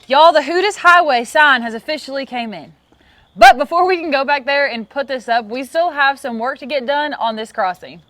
Y'all, the Hootis Highway sign has officially came in. But before we can go back there and put this up, we still have some work to get done on this crossing.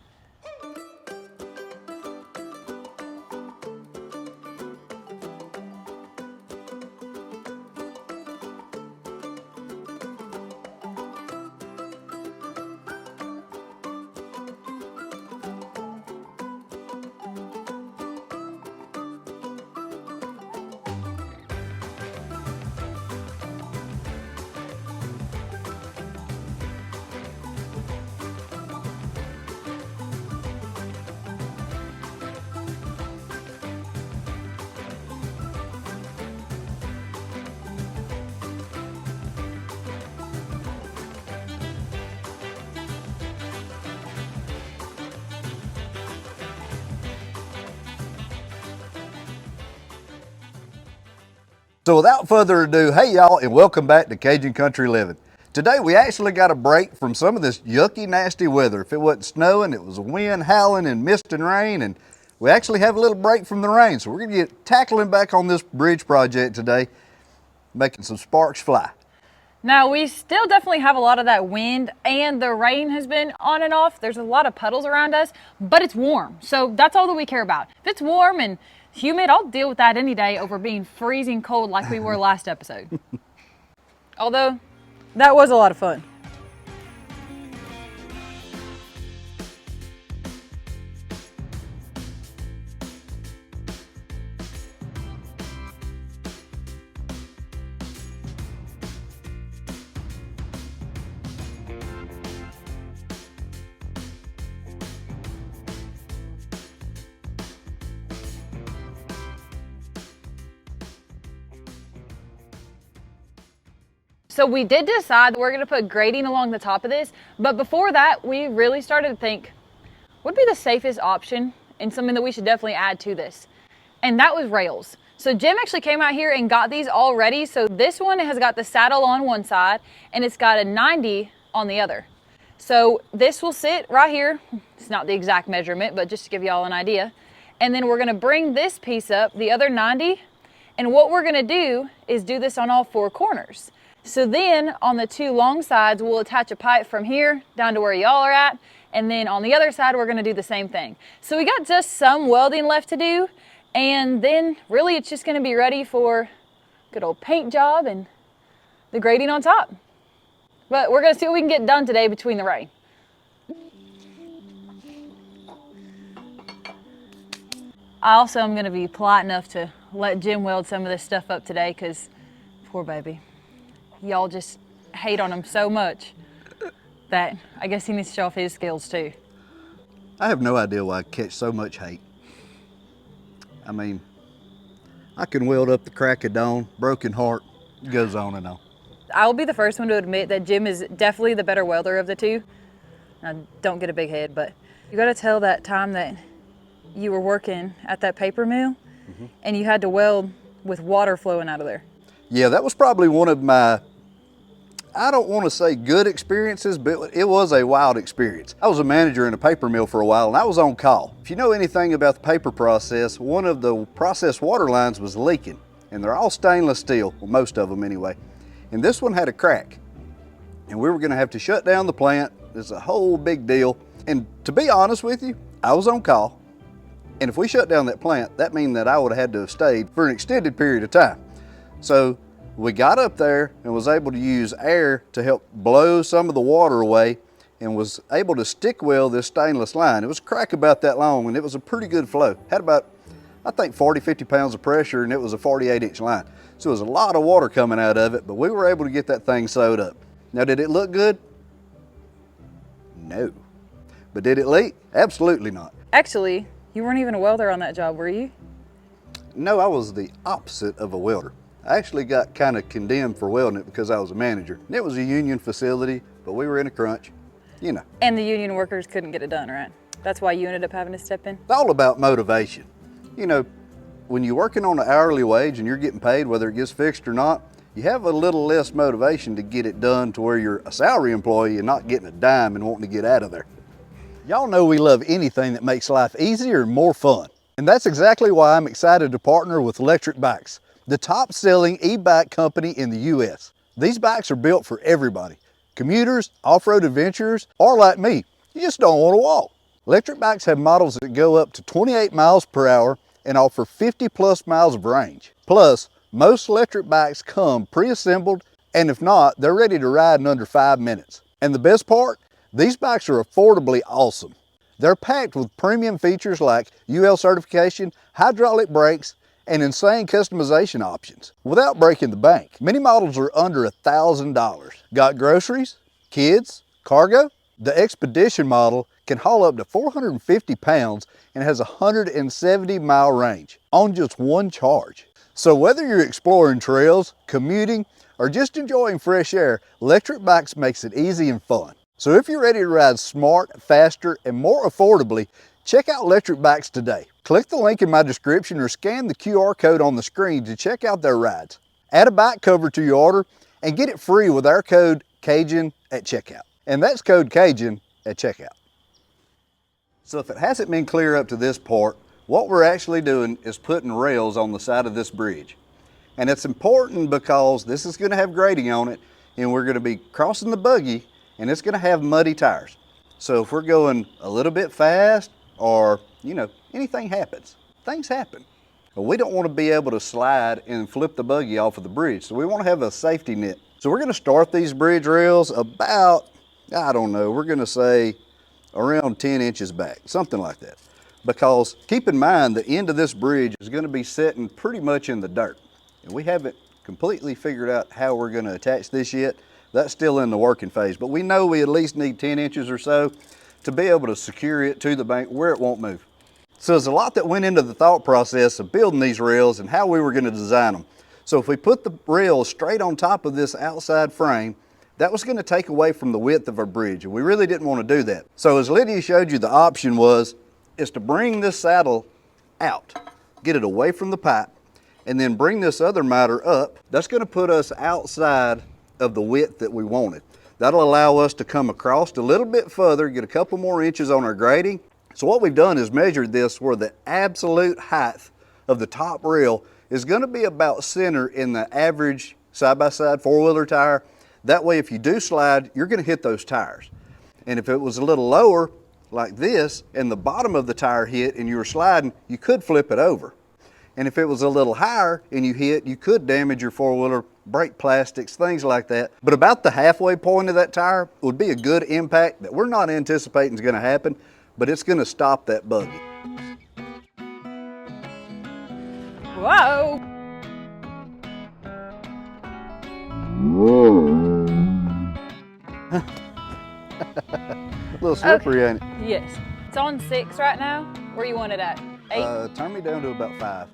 So without further ado, hey y'all, and welcome back to Cajun Country Living. Today we actually got a break from some of this yucky, nasty weather. If it wasn't snowing, it was wind howling and mist and rain, and we actually have a little break from the rain. So we're gonna get tackling back on this bridge project today, making some sparks fly. Now, we still definitely have a lot of that wind, and the rain has been on and off. There's a lot of puddles around us, but it's warm. So that's all that we care about. If it's warm and humid, I'll deal with that any day over being freezing cold like we were last episode. Although, that was a lot of fun. So we did decide that we're gonna put grading along the top of this, but before that, we really started to think, what would be the safest option and something that we should definitely add to this? And that was rails. So Jim actually came out here and got these all ready. So this one has got the saddle on one side and it's got a 90 on the other. So this will sit right here. It's not the exact measurement, but just to give y'all an idea. And then we're gonna bring this piece up, the other 90, and what we're gonna do is do this on all four corners. So then on the two long sides, we'll attach a pipe from here down to where y'all are at. And then on the other side, we're gonna do the same thing. So we got just some welding left to do. And then really it's just gonna be ready for good old paint job and the grading on top. But we're gonna see what we can get done today between the rain. I also am gonna be polite enough to let Jim weld some of this stuff up today because poor baby. Y'all just hate on him so much that I guess he needs to show off his skills too. I have no idea why I catch so much hate. I mean, I can weld up the crack of dawn, broken heart, it goes on and on. I'll be the first one to admit that Jim is definitely the better welder of the two. Now, don't get a big head, but you gotta tell that time that you were working at that paper mill and you had to weld with water flowing out of there. Yeah, that was probably one of my, I don't want to say good experiences, but it was a wild experience. I was a manager in a paper mill for a while and I was on call. If you know anything about the paper process, one of the process water lines was leaking and they're all stainless steel, well, most of them anyway. And this one had a crack and we were going to have to shut down the plant. It's a whole big deal. And to be honest with you, I was on call. And if we shut down that plant, that means that I would have had to have stayed for an extended period of time. So we got up there and was able to use air to help blow some of the water away and was able to stick weld this stainless line. It was a crack about that long and it was a pretty good flow. Had about, I think 40, 50 pounds of pressure and it was a 48-inch line. So it was a lot of water coming out of it, but we were able to get that thing sewed up. Now, did it look good? No. But did it leak? Absolutely not. Actually, you weren't even a welder on that job, were you? No, I was the opposite of a welder. I actually got kind of condemned for welding it because I was a manager. It was a union facility, but we were in a crunch, you know. And the union workers couldn't get it done, right? That's why you ended up having to step in? It's all about motivation. You know, when you're working on an hourly wage and you're getting paid, whether it gets fixed or not, you have a little less motivation to get it done to where you're a salary employee and not getting a dime and wanting to get out of there. Y'all know we love anything that makes life easier and more fun. And that's exactly why I'm excited to partner with electric bikes. the top selling e-bike company in the US. These bikes are built for everybody. Commuters, off-road adventurers, or like me, you just don't want to walk. Electric bikes have models that go up to 28 miles per hour and offer 50 plus miles of range. Plus, most electric bikes come pre-assembled, and if not, they're ready to ride in under 5 minutes. And the best part? These bikes are affordably awesome. They're packed with premium features like UL certification, hydraulic brakes, and insane customization options without breaking the bank. Many models are under $1,000. Got groceries, kids, cargo? The Expedition model can haul up to 450 pounds and has a 170-mile range on just one charge. So whether you're exploring trails, commuting, or just enjoying fresh air, electric bikes makes it easy and fun. So if you're ready to ride smart, faster, and more affordably, check out electric bikes today. Click the link in my description or scan the QR code on the screen to check out their rides. Add a bike cover to your order and get it free with our code CAJUN at checkout. And that's code CAJUN at checkout. So if it hasn't been clear up to this part, what we're actually doing is putting rails on the side of this bridge. And it's important because this is going to have grading on it, and we're going to be crossing the buggy, and it's going to have muddy tires. So if we're going a little bit fast, or anything happens, things happen. But we don't want to be able to slide and flip the buggy off of the bridge. So we want to have a safety net. So we're going to start these bridge rails about, I don't know, we're going to say around 10 inches back, something like that. Because keep in mind, the end of this bridge is going to be sitting pretty much in the dirt. And we haven't completely figured out how we're going to attach this yet. That's still in the working phase, but we know we at least need 10 inches or so to be able to secure it to the bank where it won't move. So there's a lot that went into the thought process of building these rails and how we were going to design them. So if we put the rails straight on top of this outside frame, that was going to take away from the width of our bridge, and we really didn't want to do that. So as Lydia showed you, the option is to bring this saddle out, get it away from the pipe, and then bring this other miter up. That's going to put us outside of the width that we wanted. That'll allow us to come across a little bit further, get a couple more inches on our grading. So what we've done is measured this where the absolute height of the top rail is going to be about center in the average side-by-side four-wheeler tire. That way, if you do slide, you're going to hit those tires. And if it was a little lower, like this, and the bottom of the tire hit and you were sliding, you could flip it over. And if it was a little higher and you hit, you could damage your four-wheeler, brake plastics, things like that. But about the halfway point of that tire would be a good impact that we're not anticipating is going to happen, but it's going to stop that buggy. Whoa! A little slippery, ain't it? Yes. It's on 6 right now. Where you want it at? 8? Turn me down to about 5.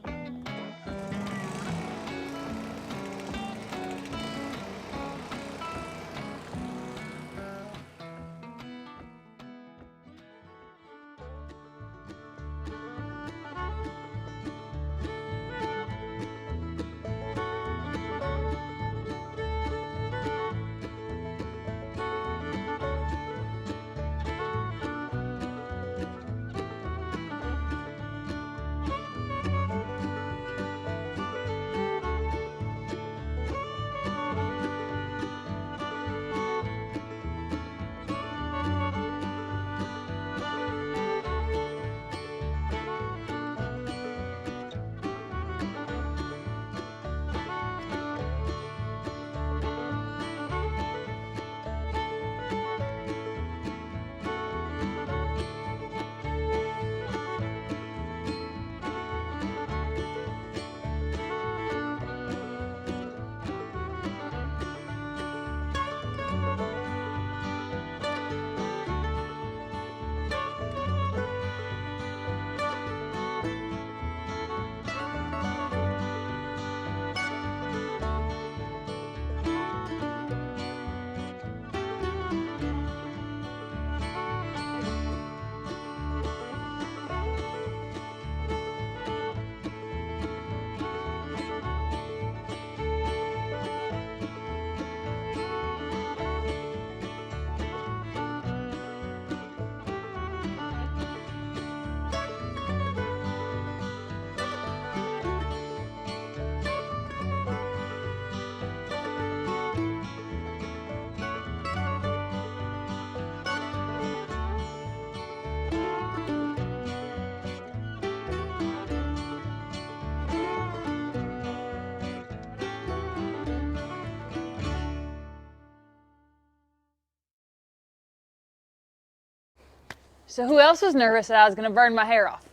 So who else was nervous that I was gonna burn my hair off?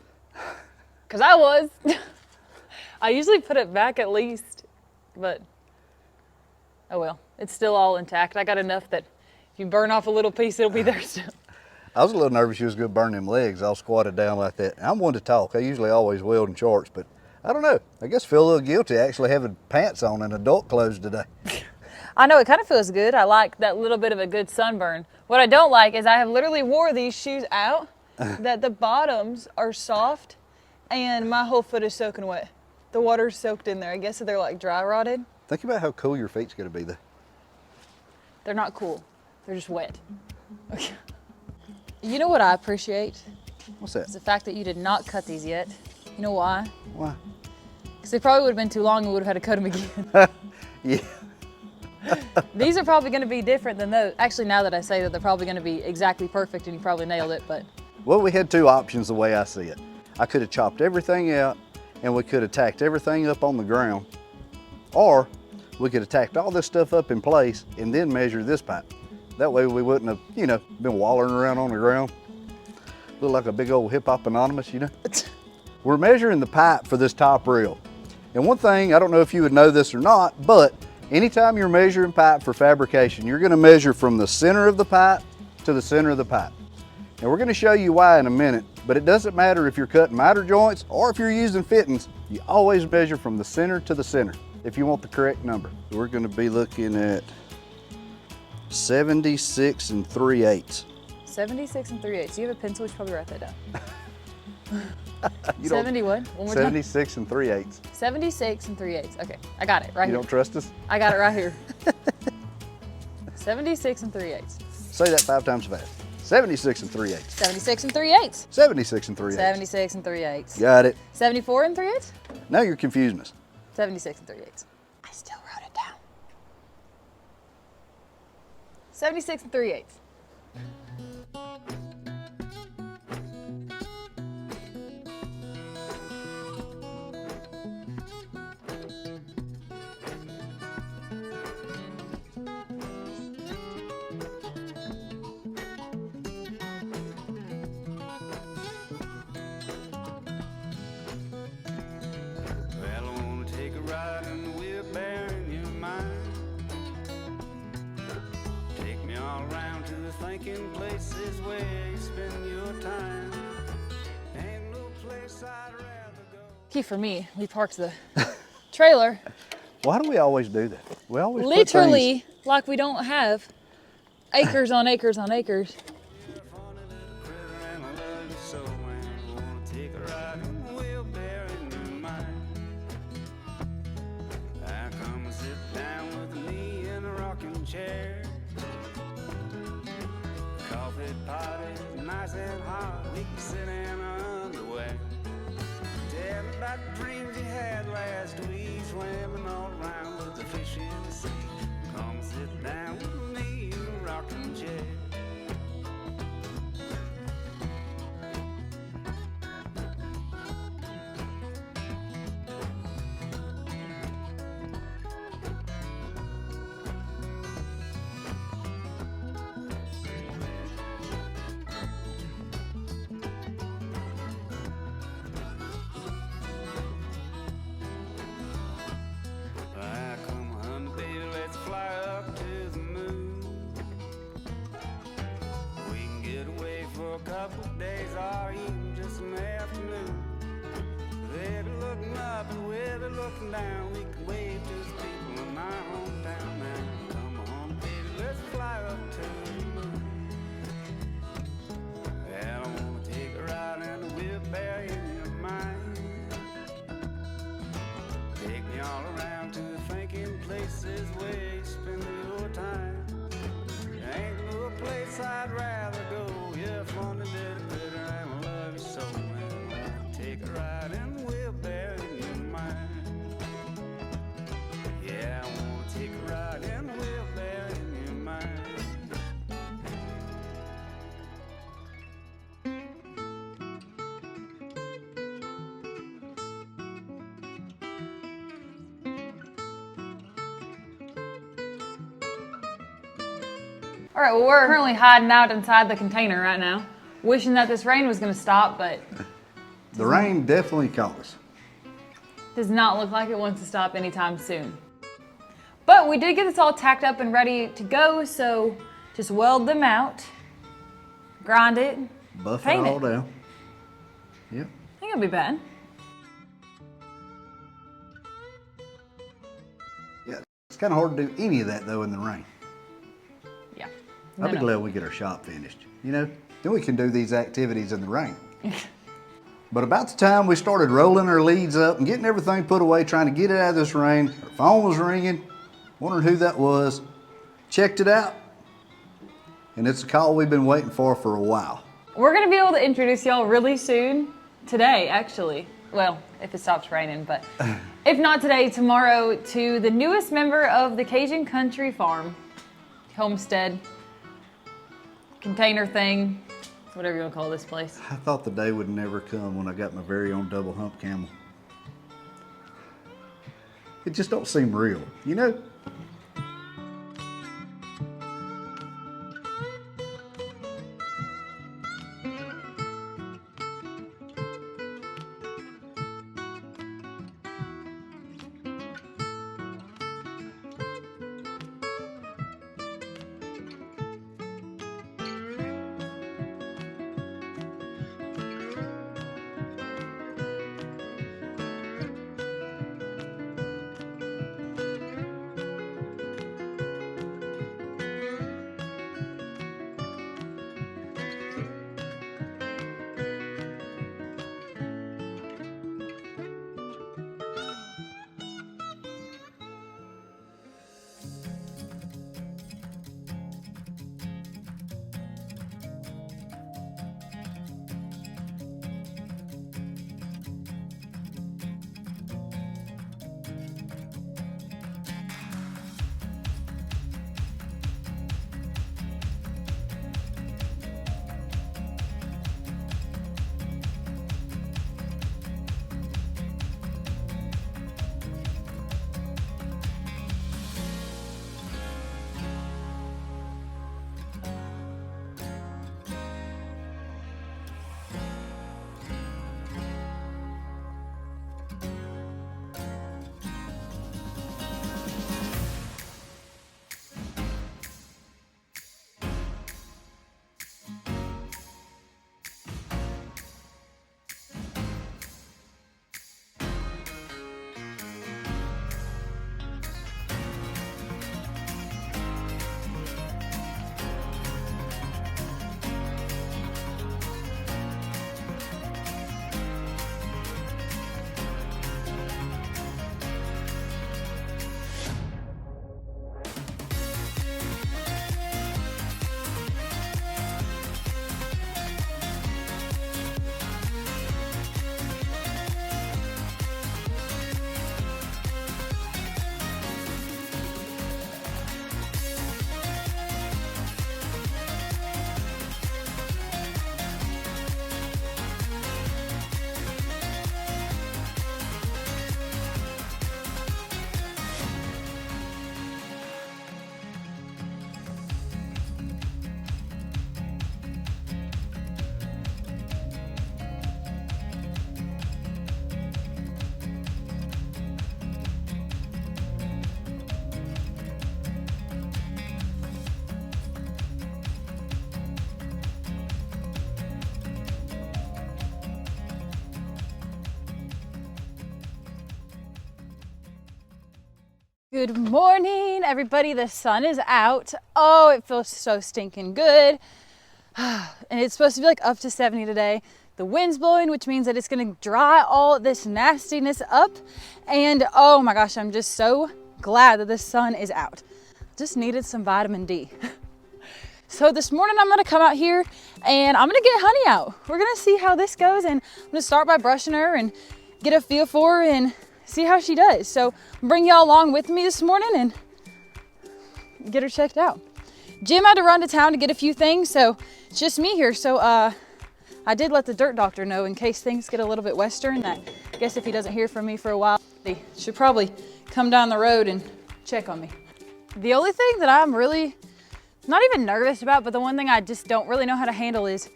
Cause I was. I usually put it back at least, but oh well, it's still all intact. I got enough that if you burn off a little piece, it'll be there still. I was a little nervous you was gonna burn them legs all squatted down like that. I'm one to talk. I usually always weld in shorts, but I don't know. I guess I feel a little guilty actually having pants on and adult clothes today. I know, it kind of feels good. I like that little bit of a good sunburn. What I don't like is I have literally wore these shoes out, that the bottoms are soft, and my whole foot is soaking wet. The water's soaked in there. I guess they're like dry rotted. Think about how cool your feet's gonna be though. They're not cool. They're just wet. Okay. You know what I appreciate? What's that? Is the fact that you did not cut these yet. You know why? Why? Because they probably would have been too long and we would have had to cut them again. Yeah. These are probably going to be different than those. Actually, now that I say that, they're probably going to be exactly perfect and you probably nailed it, but. Well, we had two options the way I see it. I could have chopped everything out and we could have tacked everything up on the ground, or we could have tacked all this stuff up in place and then measure this pipe. That way we wouldn't have, you know, been wallering around on the ground. Look like a big old hip hop anonymous, you know? We're measuring the pipe for this top reel. And one thing, I don't know if you would know this or not, but anytime you're measuring pipe for fabrication, you're gonna measure from the center of the pipe to the center of the pipe. And we're gonna show you why in a minute, but it doesn't matter if you're cutting miter joints or if you're using fittings, you always measure from the center to the center if you want the correct number. We're gonna be looking at 76 3/8. 76 3/8. Do you have a pencil? You should probably write that down. 70 what? One more 76 3/8. 76 3/8. Okay, I got it right You here. don't trust us? I got it right here. 76 3/8. Say that 5 times fast. 76 3/8. 76 3/8. 76 3/8. 76 3/8. Got it. 74 3/8. Now you're confusing us. 76 3/8. I still wrote it down. 76 3/8. Places where you spend your time. Ain't no place I'd rather go. Key for me, we parked the trailer Why do we always do that? We always put literally like we don't have acres on acres on acres. Chair. Coffee pot is nice and hot. We can sit in our underwear. Tell me about the dreams you had last week, swimming all around with the fish in the sea. Come sit down with me in a rocking chair. Couple days or even just an afternoon. They'll be looking up and we'll be looking down. We can wave to the people in our hometown now. Come on, baby, let's fly up to the moon. Well, I wanna take a ride in the wheelbarrow in your mind. Take me all around to the thinking places where you spend your time. There ain't no place I'd rather go. You're fun and little critter and I love you so. And I wanna take a ride and we'll bear in your mind. Yeah, I wanna take a ride and we'll bear in your mind. All right, well, we're currently hiding out inside the container right now. wishing that this rain was gonna stop, but The rain definitely caught us. does not look like it wants to stop anytime soon. But we did get this all tacked up and ready to go, so just weld them out, grind it, Buff it paint all it. down. Yep. I think it'll be bad. Yeah, it's kind of hard to do any of that though in the rain. Yeah. I'll be glad we get our shop finished. You know, then we can do these activities in the rain. But about the time we started rolling our leads up and getting everything put away, trying to get it out of this rain, our phone was ringing, wondering who that was. Checked it out, and it's a call we've been waiting for a while. We're gonna be able to introduce y'all really soon, today actually. Well, if it stops raining, but if not today, tomorrow, to the newest member of the Cajun Country Farm, Homestead, container thing, whatever you wanna call this place. I thought the day would never come when I got my very own double hump camel. It just don't seem real, you know? Good morning, everybody. The sun is out. Oh, it feels so stinking good. And it's supposed to be like up to 70 today. The wind's blowing, which means that it's gonna dry all this nastiness up. And oh my gosh, I'm just so glad that the sun is out. Just needed some vitamin D. So this morning I'm gonna come out here and I'm gonna get Honey out. We're gonna see how this goes, and I'm gonna start by brushing her and get a feel for her and see how she does. So I'll bring y'all along with me this morning and get her checked out. Jim had to run to town to get a few things, so it's just me here. So I did let the dirt doctor know in case things get a little bit western, that I guess if he doesn't hear from me for a while, he should probably come down the road and check on me. The only thing that I'm really not even nervous about, but the one thing I just don't really know how to handle is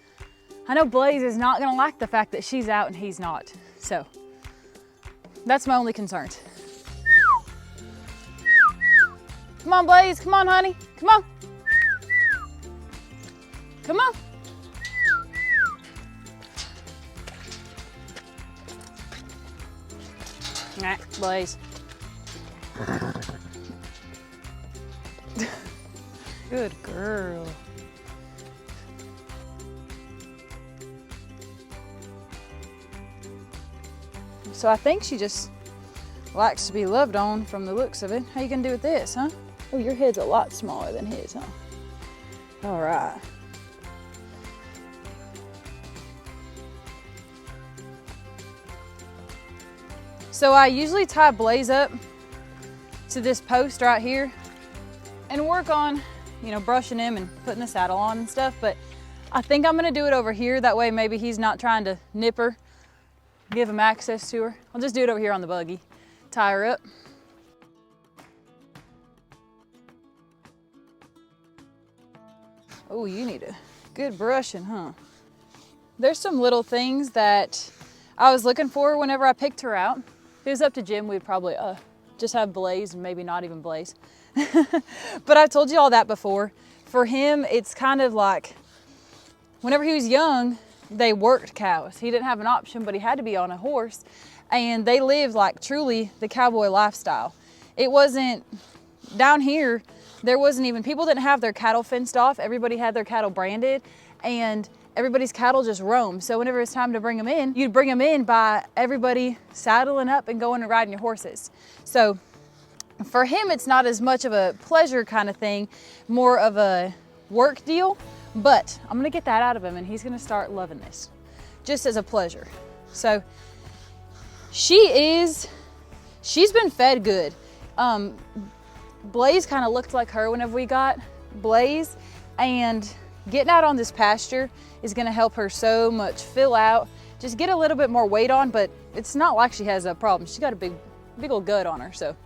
I know Blaze is not gonna like the fact that she's out and he's not. So that's my only concern. Come on, Blaze, come on, honey, come on. Come on. Nah, Blaze. Good girl. So I think she just likes to be loved on from the looks of it. How you gonna do with this, huh? Oh, your head's a lot smaller than his, huh? All right. So I usually tie Blaze up to this post right here and work on, you know, brushing him and putting the saddle on and stuff, but I think I'm gonna do it over here. That way maybe he's not trying to nip her, give him access to her. I'll just do it over here on the buggy. Tie her up. Oh, you need a good brushing, huh? There's some little things that I was looking for whenever I picked her out. If it was up to Jim, we'd probably just have Blaze and maybe not even Blaze. But I've told you all that before. For him, it's kind of like, whenever he was young, they worked cows. He didn't have an option, but he had to be on a horse. And they lived like truly the cowboy lifestyle. It wasn't, down here, there wasn't even, people didn't have their cattle fenced off. Everybody had their cattle branded, and everybody's cattle just roamed. So whenever it's time to bring them in, you'd bring them in by everybody saddling up and going and riding your horses. So for him, it's not as much of a pleasure kind of thing, more of a work deal, but I'm gonna get that out of him and he's gonna start loving this, just as a pleasure. So she's been fed good. Blaze kind of looked like her whenever we got Blaze, and getting out on this pasture is gonna help her so much fill out, just get a little bit more weight on, but it's not like she has a problem. She's got a big old gut on her, so.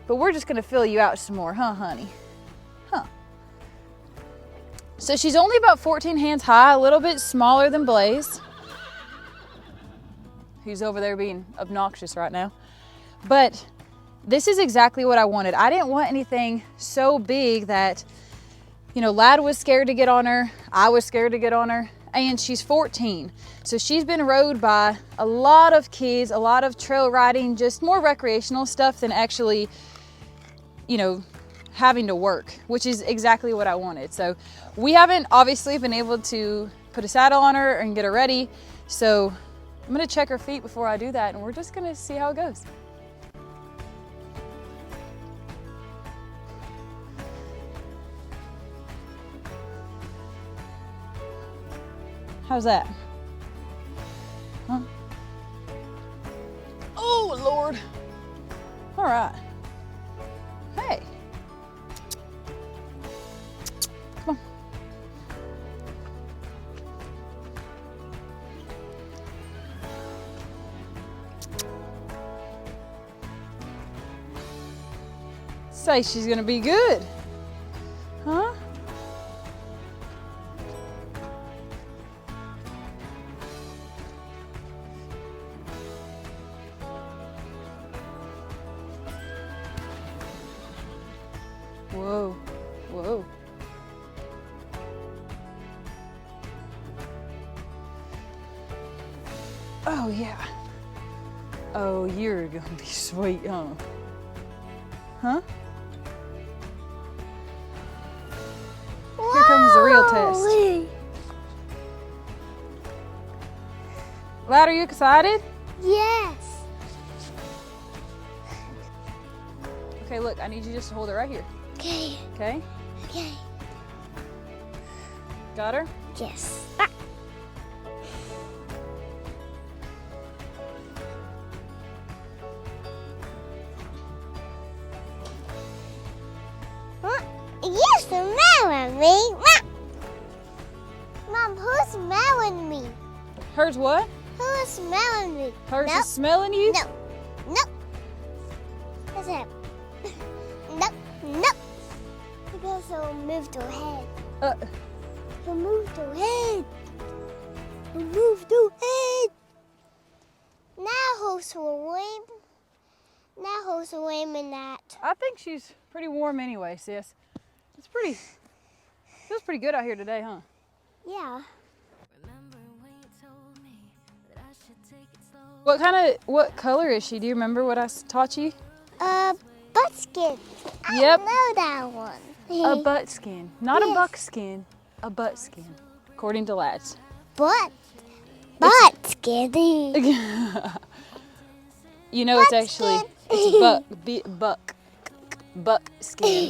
But we're just gonna fill you out some more, huh, honey? Huh. So she's only about 14 hands high, a little bit smaller than Blaze. He's over there being obnoxious right now. But this is exactly what I wanted. I didn't want anything so big that, you know, Lad was scared to get on her, I was scared to get on her, and she's 14. So she's been rode by a lot of kids, a lot of trail riding, just more recreational stuff than actually, you know, having to work, which is exactly what I wanted. So we haven't obviously been able to put a saddle on her and get her ready. So I'm gonna check her feet before I do that, and we're just gonna see how it goes. How's that? Huh? Oh, Lord. All right. Hey. Come on. Say she's gonna be good. Huh? Whoa, whoa. Oh yeah. Oh, you're gonna be sweet, huh? Huh? Here comes the real test. Lad, are you excited? Yes. Okay, look, I need you just to hold it right here. Okay. Okay? Okay. Got her? Yes. You smelling me? Mom, who's smelling me? Hers what? Who's smelling me? Hers Nope. is smelling you? No. Nope. That's it. Nope. Nope. Because she'll move her head. She'll move her head. Move the head. Now who's swim? Now who's swimming that? I think she's pretty warm anyway, sis. Feels pretty good out here today, huh? Yeah. What color is she? Do you remember what I taught you? Buckskin. Yep. I know that one. A butt skin. Not a Yes. buckskin, a butt skin, according to lads. Buckskin. You know, it's actually, it's buck skin.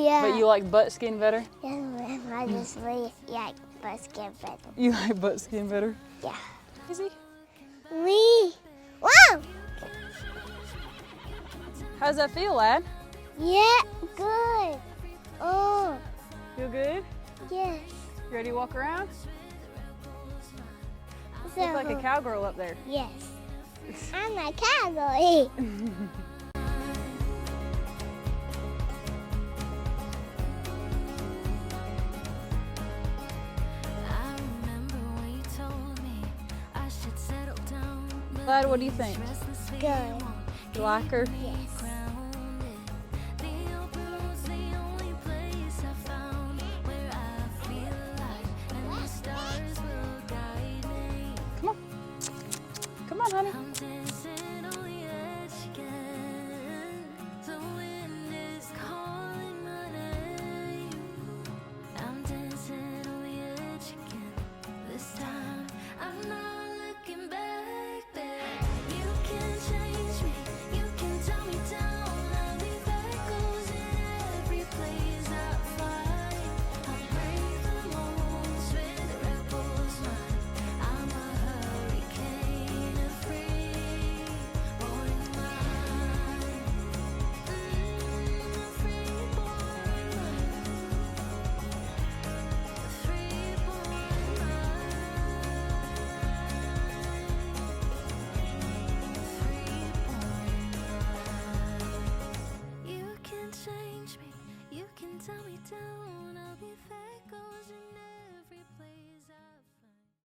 Yeah. But you like butt skin better? Yeah, I just really like buckskin better. You like butt skin better? Yeah. Easy. Me. Wow. How's that feel, lad? Yeah, good. Oh, Feel good? yes. You ready to walk around? So, Look like a cowgirl up there. yes. I'm a cowboy. Lad, what do you think? Good. You like her? Yes.